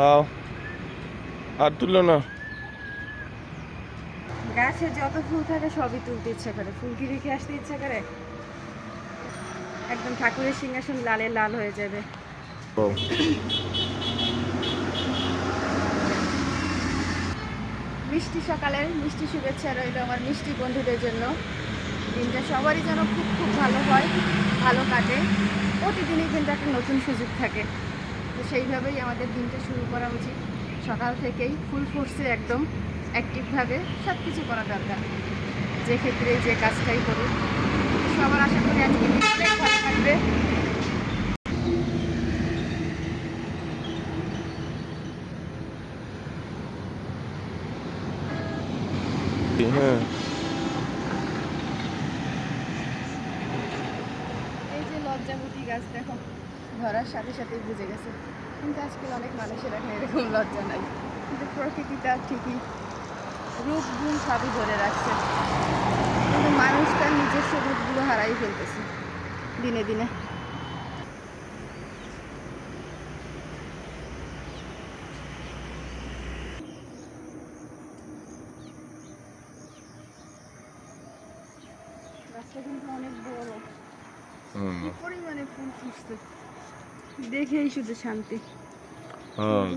আও আর তুলো না। গাছে যত ফুল থাকে সবই তুলতে ইচ্ছা করে, ফুল কি রেখে আসতে ইচ্ছা করে। একদম ঠাকুরের সিংহাসন লালে লাল হয়ে যাবে। ও মিষ্টি সকালের মিষ্টি শুভেচ্ছা রইল আমার মিষ্টি বন্ধুদের জন্য। দিনটা সবারই যেন খুব খুব ভালো হয়, ভালো কাটে। প্রতিদিনই কিন্তু একটা নতুন সুযোগ থাকে, তো সেইভাবেই আমাদের দিনটা শুরু করা উচিত। সকাল থেকেই ফুল ফোর্সে একদম অ্যাক্টিভভাবে সব কিছু করা দরকার, যে ক্ষেত্রে যে কাজটাই করুক। সবার আশা করি আজকে অনেক ভালো থাকবে। হ্যাঁ এই যে লজ্জাবতী গাছ দেখো, ধরার সাথে সাথেই বুঝে গেছে। কিন্তু আজকাল অনেক মানুষের এখন এরকম লজ্জা নাই, কিন্তু প্রকৃতিটা ঠিকই রূপ গুণ সবই ধরে রাখছে। কিন্তু মানুষ তার নিজস্ব রূপগুলো হারাই ফেলতেছে দিনে দিনে। গাছটা কিন্তু অনেক বড়, কি পরিমাণে ফুল ফুটছে দেখেই শুধু শান্তি।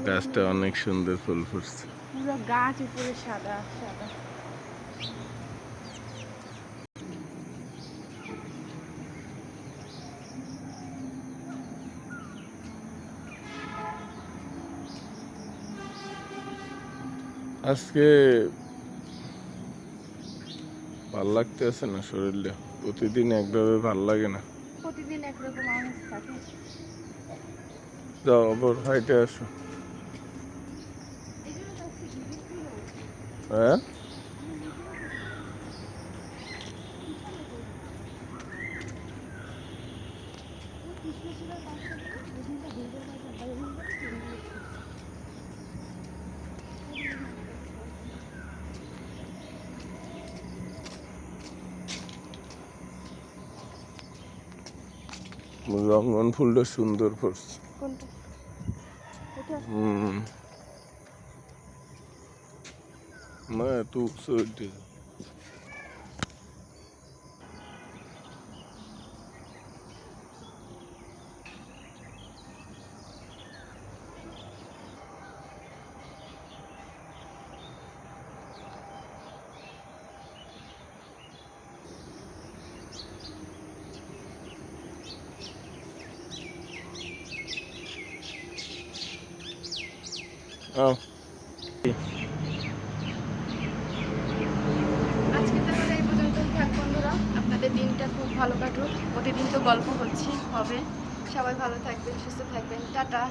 গাছটা অনেক সুন্দর ফুল ফুটছে। পুরো গাছ উপরে সাদা সাদা। আজকে ভাল লাগতেছে না শরীরটা, প্রতিদিন একভাবে ভাল লাগে না। প্রতিদিন একরকম আমেজ থাকে। যাও আবার হাইটে আসো। হ্যাঁ রঙ্গন ফুলটা সুন্দর ফুটছে। কোনটা? এটা না তুই সইতে আও। আজকে তাহলে এই পর্যন্তই থাক বন্ধুরা, আপনাদের দিনটা খুব ভালো কাটুক। প্রতিদিন তো গল্প হচ্ছে হবে। সবাই ভালো থাকবেন, সুস্থ থাকবেন, টাটা।